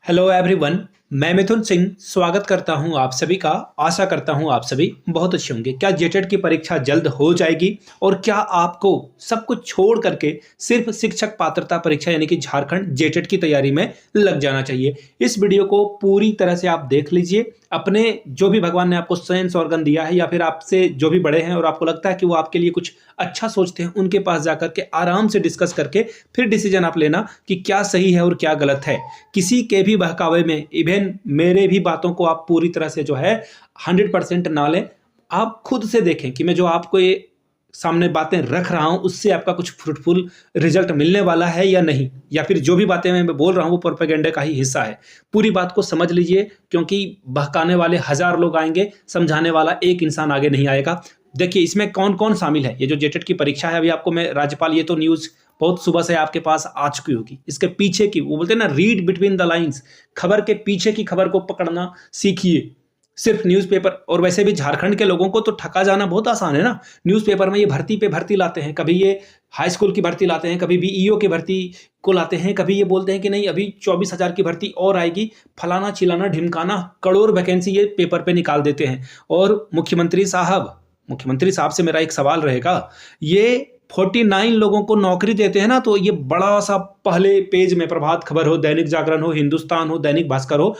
Hello everyone, मैं मिथुन सिंह स्वागत करता हूं आप सभी का। आशा करता हूं आप सभी बहुत अच्छे होंगे। क्या जेटेट की परीक्षा जल्द हो जाएगी और क्या आपको सब कुछ छोड़ करके सिर्फ शिक्षक पात्रता परीक्षा यानी कि झारखंड जेटेट की तैयारी में लग जाना चाहिए? इस वीडियो को पूरी तरह से आप देख लीजिए। अपने जो भी भगवान ने आपको सेंस ऑर्गन दिया है या फिर आपसे जो भी बड़े हैं और आपको लगता है कि वो आपके लिए कुछ अच्छा सोचते हैं, उनके पास जाकर के आराम से डिस्कस करके फिर डिसीजन आप लेना कि क्या सही है और क्या गलत है। किसी के भी बहकावे में, इवन मेरे भी बातों को आप पूरी तरह से जो है 100% ना लें। आप खुद से देखें कि मैं जो आपको ये सामने बातें रख रहा हूं उससे आपका कुछ फ्रूटफुल रिजल्ट मिलने वाला है या नहीं, या फिर जो भी बातें मैं बोल रहा हूं वो प्रोपेगेंडा का ही हिस्सा है। पूरी बात को समझ लीजिए, क्योंकि बहकाने वाले 1000 लोग आएंगे, समझाने वाला एक इंसान आगे नहीं आएगा। देखिए इसमें कौन कौन शामिल है। ये जो जेटेट की परीक्षा है, अभी आपको मैं राज्यपाल, ये तो न्यूज बहुत सुबह से आपके पास आ चुकी होगी। इसके पीछे की, वो बोलते हैं ना, रीड बिटवीन द लाइंस, खबर के पीछे की खबर को पकड़ना सीखिए। सिर्फ न्यूज़पेपर, और वैसे भी झारखंड के लोगों को तो ठगा जाना बहुत आसान है ना। न्यूज़पेपर में ये भर्ती पे भर्ती लाते हैं, कभी ये हाई स्कूल की भर्ती लाते हैं, कभी बीईओ की भर्ती को लाते हैं, कभी ये बोलते हैं कि नहीं अभी 24,000 की भर्ती और आएगी, फलाना चिलाना ढिमकाना, करोड़ वैकेंसी ये पेपर पे निकाल देते हैं। और मुख्यमंत्री साहब से मेरा एक सवाल रहेगा, ये 49 लोगों को नौकरी देते हैं ना, तो ये बड़ा सा पहले पेज में प्रभात खबर हो, दैनिक जागरण हो, हिंदुस्तान हो, दैनिक भास्कर हो,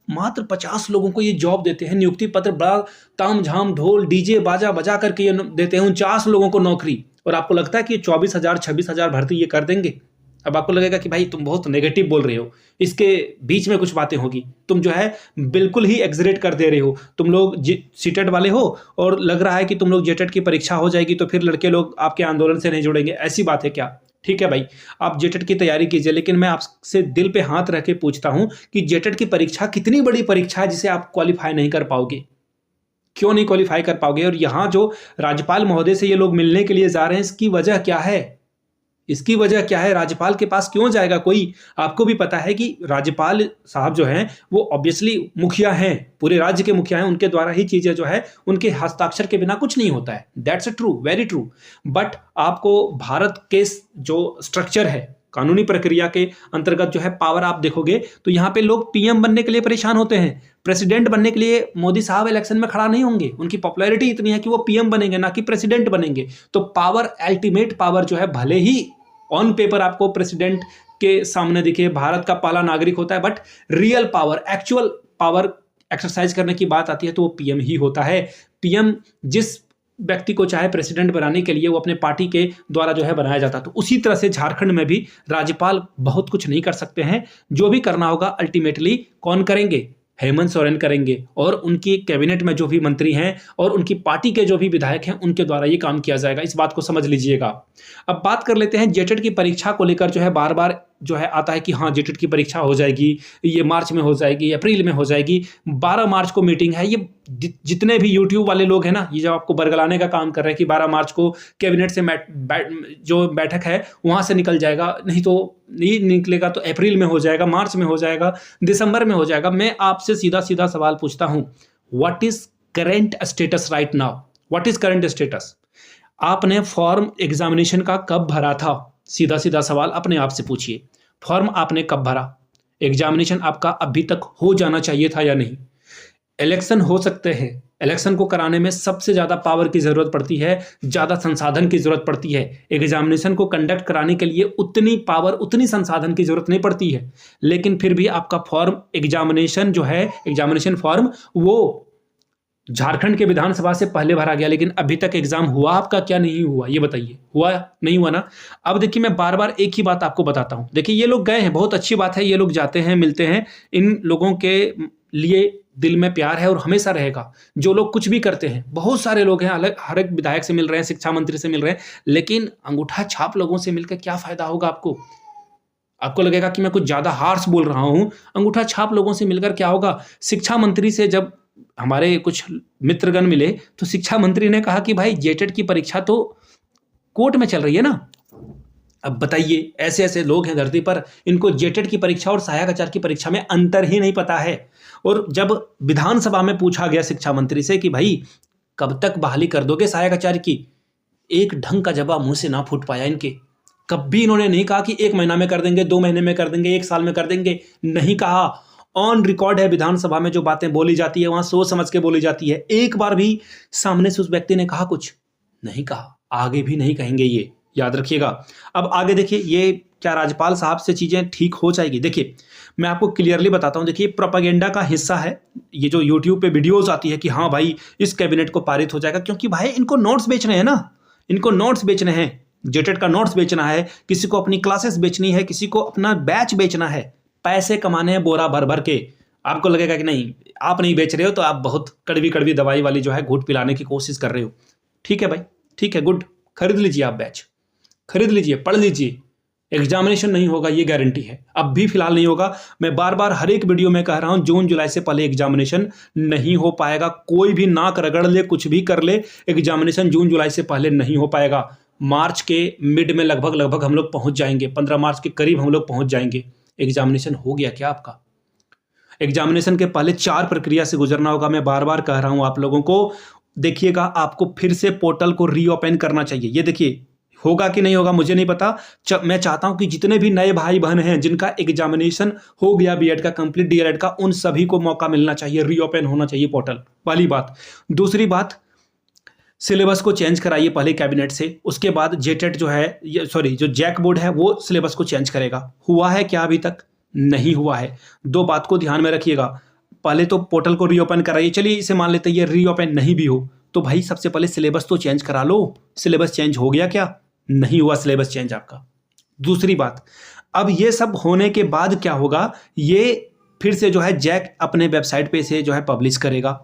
मात्र 50 लोगों को ये जॉब देते हैं। नियुक्ति पत्र बड़ा ताम झाम ढोल डीजे बाजा बजा करके ये देते हैं 49 लोगों को नौकरी, और आपको लगता है कि 24,000 26,000 भर्ती ये कर देंगे? अब आपको लगेगा कि भाई तुम बहुत नेगेटिव बोल रहे हो, इसके बीच में कुछ बातें होगी, तुम जो है बिल्कुल ही एग्जरेट कर दे रहे हो। तुम लोग सीटेट वाले हो और लग रहा है कि तुम लोग जेटेट की परीक्षा हो जाएगी तो फिर लड़के लोग आपके आंदोलन से नहीं जुड़ेंगे। ऐसी बात है क्या? ठीक है भाई, आप जेटेट की तैयारी कीजिए, लेकिन मैं आपसे दिल पे हाथ रख के पूछता हूं कि जेटेट की परीक्षा कितनी बड़ी परीक्षा है जिसे आप क्वालिफाई नहीं कर पाओगे? क्यों नहीं क्वालिफाई कर पाओगे? और यहां जो राज्यपाल महोदय से ये लोग मिलने के लिए जा रहे हैं, इसकी वजह क्या है? इसकी वजह क्या है? राज्यपाल के पास क्यों जाएगा कोई? आपको भी पता है कि राज्यपाल साहब जो हैं वो ऑब्वियसली मुखिया हैं, पूरे राज्य के मुखिया हैं, उनके द्वारा ही चीजें जो है, उनके हस्ताक्षर के बिना कुछ नहीं होता है। That's true, very true. But आपको भारत के जो स्ट्रक्चर है, कानूनी प्रक्रिया के अंतर्गत जो है पावर आप देखोगे तो यहाँ पे लोग पीएम बनने के लिए परेशान होते हैं। प्रेसिडेंट बनने के लिए मोदी साहब इलेक्शन में खड़ा नहीं होंगे, उनकी पॉपुलैरिटी इतनी है कि वो पीएम बनेंगे, ना कि प्रेसिडेंट बनेंगे। तो पावर, अल्टीमेट पावर जो है, भले ही ऑन पेपर आपको प्रेसिडेंट के सामने दिखे, भारत का पहला नागरिक होता है, but real power, actual power exercise करने की बात आती है तो वो पीएम ही होता है। पीएम जिस व्यक्ति को चाहे प्रेसिडेंट बनाने के लिए, वो अपने पार्टी के द्वारा जो है बनाया जाता। तो उसी तरह से झारखंड में भी राज्यपाल बहुत कुछ नहीं कर सकते हैं। जो भी करना होगा अल्टीमेटली कौन करेंगे? हेमंत सोरेन करेंगे, और उनकी कैबिनेट में जो भी मंत्री हैं और उनकी पार्टी के जो भी विधायक हैं उनके द्वारा ये काम किया जाएगा। इस बात को समझ लीजिएगा। अब बात कर लेते हैं जेटेट की परीक्षा को लेकर। जो है बार बार जो है आता है कि हाँ जेटेट की परीक्षा हो जाएगी, ये मार्च में हो जाएगी, अप्रैल में हो जाएगी। 12 मार्च को मीटिंग है। ये जितने भी यूट्यूब वाले लोग हैं ना, ये जो आपको बरगलाने का काम कर रहे हैं कि 12 मार्च को कैबिनेट से जो बैठक है वहां से निकल जाएगा, नहीं तो नहीं निकलेगा तो अप्रैल में हो जाएगा, मार्च में हो जाएगा, दिसंबर में हो जाएगा। मैं आपसे सीधा सीधा सवाल पूछता हूं, what is current status right now? What is current status? आपने फॉर्म एग्जामिनेशन का कब भरा था? सीधा सीधा सवाल अपने आप से पूछिए। फॉर्म आपने कब भरा? एग्जामिनेशन आपका अभी तक हो जाना चाहिए था या नहीं? इलेक्शन हो सकते हैं, इलेक्शन को कराने में सबसे ज़्यादा पावर की ज़रूरत पड़ती है, ज़्यादा संसाधन की ज़रूरत पड़ती है। एग्जामिनेशन को कंडक्ट कराने के लिए उतनी पावर, उतनी संसाधन की ज़रूरत नहीं पड़ती है। लेकिन फिर भी आपका फॉर्म, एग्जामिनेशन जो है, एग्जामिनेशन फॉर्म, वो झारखंड के विधानसभा से पहले भरा गया, लेकिन अभी तक एग्जाम हुआ आपका क्या नहीं हुआ? ये बताइए, हुआ नहीं हुआ ना? अब देखिए, मैं बार बार एक ही बात आपको बताता हूं। देखिए ये लोग गए हैं, बहुत अच्छी बात है, ये लोग जाते हैं, मिलते हैं, इन लोगों के लिए दिल में प्यार है और हमेशा रहेगा। जो लोग कुछ भी करते हैं, बहुत सारे लोग हैं, अलग हर एक विधायक से मिल रहे हैं, शिक्षा मंत्री से मिल रहे हैं, लेकिन अंगूठा छाप लोगों से मिलकर क्या फायदा होगा आपको? आपको लगेगा कि मैं कुछ ज्यादा हार्श बोल रहा हूं। अंगूठा छाप लोगों से मिलकर क्या होगा? शिक्षा मंत्री से जब हमारे कुछ मित्रगण मिले तो शिक्षा मंत्री ने कहा कि भाई जेटेट की परीक्षा तो कोर्ट में चल रही है ना। अब बताइए, ऐसे ऐसे लोग हैं धरती पर, इनको जेटेट की परीक्षा और सहायक आचार्य की परीक्षा में अंतर ही नहीं पता है। और जब विधानसभा में पूछा गया शिक्षा मंत्री से कि भाई कब तक बहाली कर दोगे सहायक आचार्य की, एक ढंग का जवाब मुंह से ना फूट पाया इनके। कभी इन्होंने नहीं कहा कि 1 महीना में कर देंगे, 2 महीने में कर देंगे, 1 साल में कर देंगे, नहीं कहा। ऑन रिकॉर्ड है, विधानसभा में जो बातें बोली जाती है वहां सोच समझ के बोली जाती है। एक बार भी सामने से उस व्यक्ति ने कहा कुछ नहीं कहा, आगे भी नहीं कहेंगे, ये याद रखिएगा। अब आगे देखिए, ये क्या राज्यपाल साहब से चीजें ठीक हो जाएगी? देखिए मैं आपको क्लियरली बताता हूं, देखिए प्रोपेगेंडा का हिस्सा है ये जो यूट्यूब पे वीडियोस आती है कि हाँ भाई इस कैबिनेट को पारित हो जाएगा, क्योंकि भाई इनको नोट्स बेचने हैं ना, इनको नोट्स बेचने हैं, जेटेट का नोट्स बेचना है, किसी को अपनी क्लासेस बेचनी है, किसी को अपना बैच बेचना है, पैसे कमाने हैं बोरा भर भर के। आपको लगेगा कि नहीं आप नहीं बेच रहे हो तो आप बहुत कड़वी कड़वी दवाई वाली जो है घूट पिलाने की कोशिश कर रहे हो। ठीक है भाई, ठीक है, गुड, खरीद लीजिए, आप बैच खरीद लीजिए, पढ़ लीजिए, एग्जामिनेशन नहीं होगा ये गारंटी है, अब भी फिलहाल नहीं होगा। मैं बार बार हर एक वीडियो में कह रहा हूं जून जुलाई से पहले एग्जामिनेशन नहीं हो पाएगा। कोई भी नाक रगड़ ले, कुछ भी कर ले, एग्जामिनेशन जून जुलाई से पहले नहीं हो पाएगा। मार्च के मिड में लगभग हम लोग पहुंच जाएंगे, 15 मार्च के करीब हम लोग पहुंच जाएंगे। एग्जामिनेशन हो गया क्या आपका? एग्जामिनेशन के पहले 4 प्रक्रिया से गुजरना होगा। मैं बार बार कह रहा हूं आप लोगों को, देखिएगा आपको फिर से पोर्टल को रीओपन करना चाहिए। ये देखिए होगा कि नहीं होगा मुझे नहीं पता। मैं चाहता हूं कि जितने भी नए भाई बहन हैं जिनका एग्जामिनेशन हो गया बीएड का कंप्लीट, डीएलएड का, उन सभी को मौका मिलना चाहिए, रीओपन होना चाहिए पोर्टल, पहली बात। दूसरी बात, सिलेबस को चेंज कराइए पहले कैबिनेट से, उसके बाद जेटेट जो है, जो जैक बोर्ड है वो सिलेबस को चेंज करेगा। हुआ है क्या अभी तक? नहीं हुआ है। 2 बात को ध्यान में रखिएगा, पहले तो पोर्टल को रीओपन कराइए। चलिए इसे मान लेते हैं ये रीओपन नहीं भी हो तो भाई सबसे पहले सिलेबस तो चेंज करा लो। सिलेबस चेंज हो गया क्या? नहीं हुआ सिलेबस चेंज आपका। दूसरी बात, अब ये सब होने के बाद क्या होगा, ये फिर से जो है जैक अपने वेबसाइट पे से जो है पब्लिश करेगा।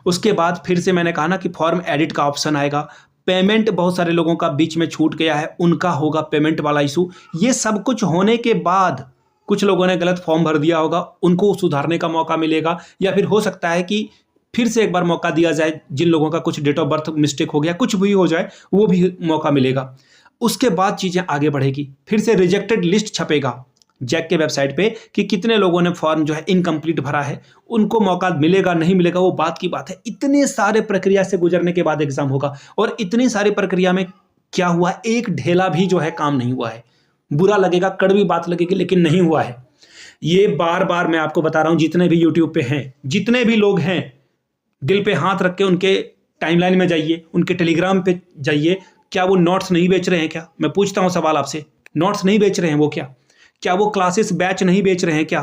उसके बाद फिर से मैंने कहा ना कि फॉर्म एडिट का ऑप्शन आएगा। पेमेंट बहुत सारे लोगों का बीच में छूट गया है, उनका होगा पेमेंट वाला इशू। ये सब कुछ होने के बाद कुछ लोगों ने गलत फॉर्म भर दिया होगा, उनको सुधारने का मौका मिलेगा, या फिर हो सकता है कि फिर से एक बार मौका दिया जाए, जिन लोगों का कुछ डेट ऑफ बर्थ मिस्टेक हो गया, कुछ भी हो जाए, वो भी मौका मिलेगा। उसके बाद चीजें आगे बढ़ेगी। फिर से रिजेक्टेड लिस्ट छपेगा जैक के वेबसाइट पे कि कितने लोगों ने फॉर्म जो है इनकम्प्लीट भरा है, उनको मौका मिलेगा नहीं मिलेगा वो बात की बात है। इतने सारे प्रक्रिया से गुजरने के बाद एग्जाम होगा, और इतनी सारी प्रक्रिया में क्या हुआ, एक ढेला भी जो है काम नहीं हुआ है। बुरा लगेगा, कड़वी बात लगेगी, लेकिन नहीं हुआ है। ये बार बार मैं आपको बता रहा हूं, जितने भी यूट्यूब पे हैं, जितने भी लोग हैं, दिल पे हाथ रख के उनके टाइमलाइन में जाइए, उनके टेलीग्राम पे जाइए। क्या वो नोट्स नहीं बेच रहे हैं क्या? मैं पूछता हूं सवाल आपसे, नोट्स नहीं बेच रहे हैं वो क्या वो क्लासेस बैच नहीं बेच रहे हैं क्या?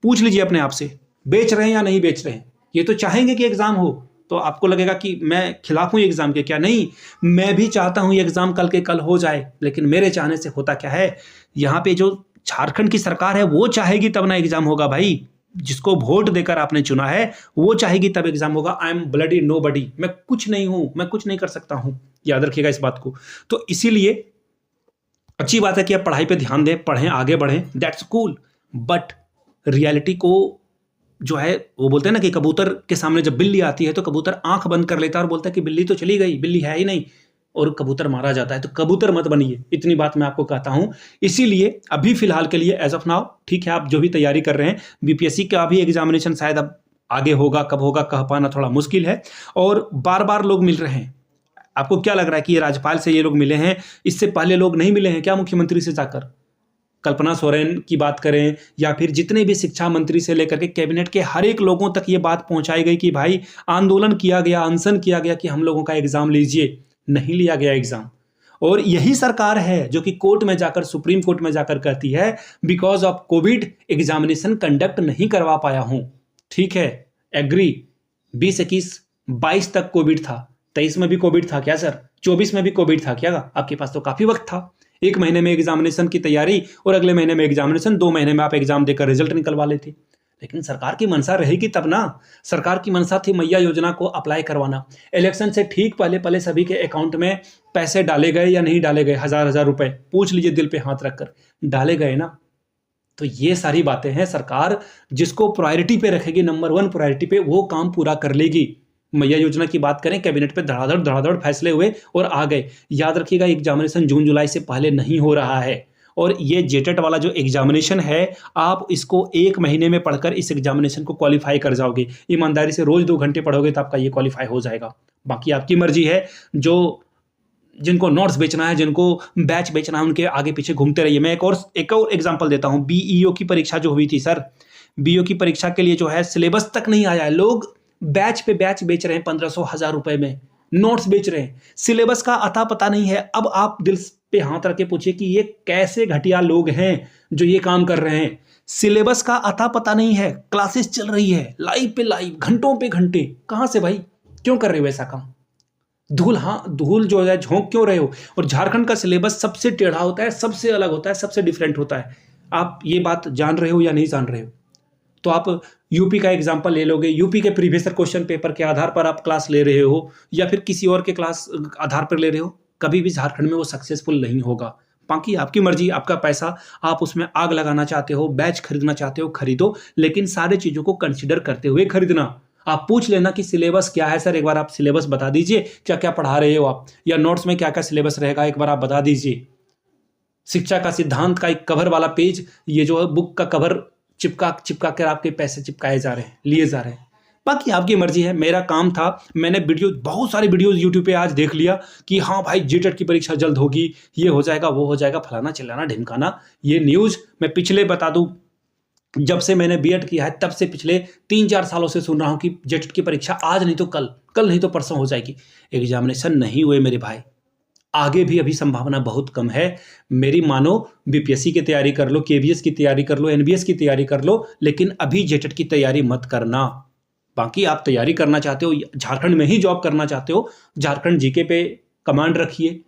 पूछ लीजिए अपने आप से, बेच रहे हैं या नहीं बेच रहे हैं? ये तो चाहेंगे कि एग्जाम हो, तो आपको लगेगा कि मैं खिलाफ हूं एग्जाम के, क्या? नहीं, मैं भी चाहता हूं ये एग्जाम कल के कल हो जाए, लेकिन मेरे चाहने से होता क्या है, यहाँ पे जो झारखंड की सरकार है वो चाहेगी तब ना एग्जाम होगा भाई। जिसको वोट देकर आपने चुना है वो चाहेगी तब एग्जाम होगा। आई एम ब्लडी नोबडी, मैं कुछ नहीं हूं, मैं कुछ नहीं कर सकता हूं, याद रखिएगा इस बात को। तो इसीलिए अच्छी बात है कि आप पढ़ाई पे ध्यान दें, पढ़ें, आगे बढ़ें, दैट्स कूल, बट रियलिटी को जो है, वो बोलते हैं ना कि कबूतर के सामने जब बिल्ली आती है तो कबूतर आंख बंद कर लेता है और बोलता है कि बिल्ली तो चली गई, बिल्ली है ही नहीं, और कबूतर मारा जाता है। तो कबूतर मत बनिए, इतनी बात मैं आपको कहता हूं। इसीलिए अभी फिलहाल के लिए एज ऑफ नाउ ठीक है, आप जो भी तैयारी कर रहे हैं, बीपीएससी का भी एग्जामिनेशन शायद अब आगे होगा, कब होगा कह पाना थोड़ा मुश्किल है, और बार बार लोग मिल रहे हैं। आपको क्या लग रहा है कि ये राज्यपाल से ये लोग मिले हैं, इससे पहले लोग नहीं मिले हैं क्या मुख्यमंत्री से जाकर? कल्पना सोरेन की बात करें या फिर जितने भी शिक्षा मंत्री से लेकर के कैबिनेट के हर एक लोगों तक ये बात पहुंचाई गई कि भाई आंदोलन किया गया, अनशन किया गया कि हम लोगों का एग्जाम लीजिए, नहीं लिया गया एग्जाम। और यही सरकार है जो कि कोर्ट में जाकर, सुप्रीम कोर्ट में जाकर कहती है because of Covid examination conduct नहीं करवा पाया हूं। ठीक है, एग्री, 20, 21, 22 तक कोविड था, 23 में भी कोविड था क्या सर? 24 में भी कोविड था क्या? आपके पास तो काफी वक्त था, 1 महीने में एग्जामिनेशन की तैयारी और अगले महीने में एग्जामिनेशन, 2 महीने में आप एग्जाम देकर रिजल्ट निकलवा लेते। लेकिन सरकार की मंशा रहेगी तब ना। सरकार की मंशा थी मैया योजना को अप्लाई करवाना। इलेक्शन से ठीक पहले पहले सभी के अकाउंट में पैसे डाले गए या नहीं डाले गए? 1000-1000 रुपए, पूछ लीजिए दिल पे हाथ रखकर, डाले गए ना। तो ये सारी बातें हैं, सरकार जिसको प्रायोरिटी पे रखेगी, नंबर 1 प्रायोरिटी पे, वो काम पूरा कर लेगी। मैया योजना की बात करें, कैबिनेट पे धड़ाधड़ फैसले हुए और आ गए। याद रखिएगा एग्जामिनेशन जून जुलाई से पहले नहीं हो रहा है, और ये जेटेट वाला जो एग्जामिनेशन है, आप इसको 1 महीने में पढ़कर इस एग्जामिनेशन को क्वालिफाई कर जाओगे। ईमानदारी से रोज 2 घंटे पढ़ोगे तो आपका ये क्वालिफाई हो जाएगा। बाकी आपकी मर्जी है, जो जिनको नोट्स बेचना है, जिनको बैच बेचना है, उनके आगे पीछे घूमते रहिए। मैं एक और एग्जांपल देता हूं। बीईओ की परीक्षा जो हुई थी सर, बीईओ की परीक्षा के लिए जो है सिलेबस तक नहीं आया है, लोग बैच पे बैच बेच रहे हैं 1500 1000 रुपए में, नोट्स बेच रहे हैं, सिलेबस का अता पता नहीं है। अब आप दिल पे हाथ रख के पूछिए कि ये कैसे घटिया लोग हैं जो ये काम कर रहे हैं। सिलेबस का अता पता नहीं है, क्लासेस चल रही है लाइव पे लाइव, घंटों पे घंटे, कहां से भाई, क्यों कर रहे हो ऐसा काम? धूल जो है झोंक क्यों रहे हो? और झारखंड का सिलेबस सबसे टेढ़ा होता है, सबसे अलग होता है, सबसे डिफरेंट होता है। आप ये बात जान रहे हो या नहीं जान रहे हो? तो आप यूपी का एग्जाम्पल ले लोगे, यूपी के प्रीवियस क्वेश्चन पेपर के आधार पर आप क्लास ले रहे हो, या फिर किसी और के क्लास आधार पर ले रहे हो, कभी भी झारखंड में वो सक्सेसफुल नहीं होगा। बाकी आपकी मर्जी, आपका पैसा, आप उसमें आग लगाना चाहते हो, बैच खरीदना चाहते हो, खरीदो, लेकिन सारी चीजों को कंसिडर करते हुए खरीदना। आप पूछ लेना कि सिलेबस क्या है सर, एक बार आप सिलेबस बता दीजिए, क्या क्या पढ़ा रहे हो आप, या नोट्स में क्या क्या सिलेबस रहेगा, एक बार आप बता दीजिए। शिक्षा का सिद्धांत का एक कवर वाला पेज, ये जो है बुक का कवर चिपका चिपका कर आपके पैसे चिपकाए जा रहे हैं, लिए जा रहे हैं। बाकी आपकी मर्जी है। मेरा काम था, मैंने बहुत सारे वीडियोस यूट्यूब पे आज देख लिया कि हाँ भाई जेटेट की परीक्षा जल्द होगी, ये हो जाएगा, वो हो जाएगा, फलाना चिल्लाना ढिमकाना। ये न्यूज़ मैं पिछले बता दूं, जब से मैंने बीएड किया है तब से पिछले 3-4 सालों से सुन रहा हूं कि जेटेट की परीक्षा आज नहीं तो कल, कल नहीं तो परसों हो जाएगी। एग्जामिनेशन नहीं हुए मेरे भाई, आगे भी अभी संभावना बहुत कम है। मेरी मानो, बीपीएससी की तैयारी कर लो, केवीएस की तैयारी कर लो, एनबीएस की तैयारी कर लो, लेकिन अभी जेटेट की तैयारी मत करना। बाकी आप तैयारी करना चाहते हो, झारखंड में ही जॉब करना चाहते हो, झारखंड जीके पे कमांड रखिए,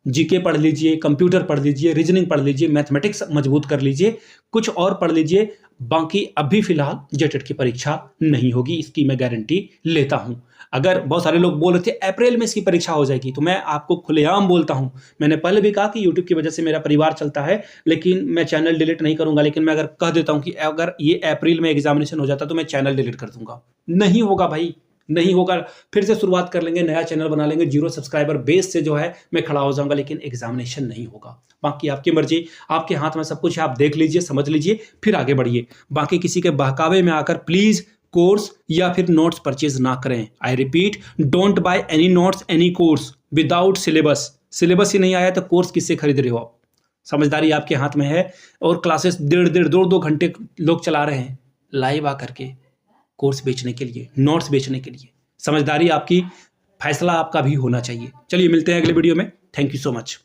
जीके पढ़ लीजिए, कंप्यूटर पढ़ लीजिए, रीजनिंग पढ़ लीजिए, मैथमेटिक्स मजबूत कर लीजिए, कुछ और पढ़ लीजिए। बाकी अभी फिलहाल जेटेट की परीक्षा नहीं होगी, इसकी मैं गारंटी लेता हूं। अगर बहुत सारे लोग बोल रहे थे अप्रैल में इसकी परीक्षा हो जाएगी, तो मैं आपको खुलेआम बोलता हूं, मैंने पहले भी कहा कि यूट्यूब की वजह से मेरा परिवार चलता है, लेकिन मैं चैनल डिलीट नहीं करूंगा। लेकिन मैं अगर कह देता हूं कि अगर ये अप्रैल में एग्जामिनेशन हो जाता तो मैं चैनल डिलीट कर दूंगा। नहीं होगा भाई, नहीं होगा। फिर से शुरुआत कर लेंगे, नया चैनल बना लेंगे, 0 सब्सक्राइबर बेस से जो है मैं खड़ा हो जाऊंगा, लेकिन एग्जामिनेशन नहीं होगा। बाकी आपकी मर्जी, आपके हाथ में सब कुछ है, आप देख लीजिए, समझ लीजिए, फिर आगे बढ़िए। बाकी किसी के बहकावे में आकर प्लीज कोर्स या फिर नोट्स परचेज ना करें। I repeat, don't buy any notes, any course without syllabus. Syllabus ही नहीं आया तो कोर्स किससे खरीद रहे हो आप? समझदारी आपके हाथ में है। और क्लासेस 1.5-2 घंटे लोग चला रहे हैं लाइव आकर के, कोर्स बेचने के लिए, नोट्स बेचने के लिए। समझदारी आपकी, फैसला आपका भी होना चाहिए। चलिए मिलते हैं अगले वीडियो में। Thank you so much.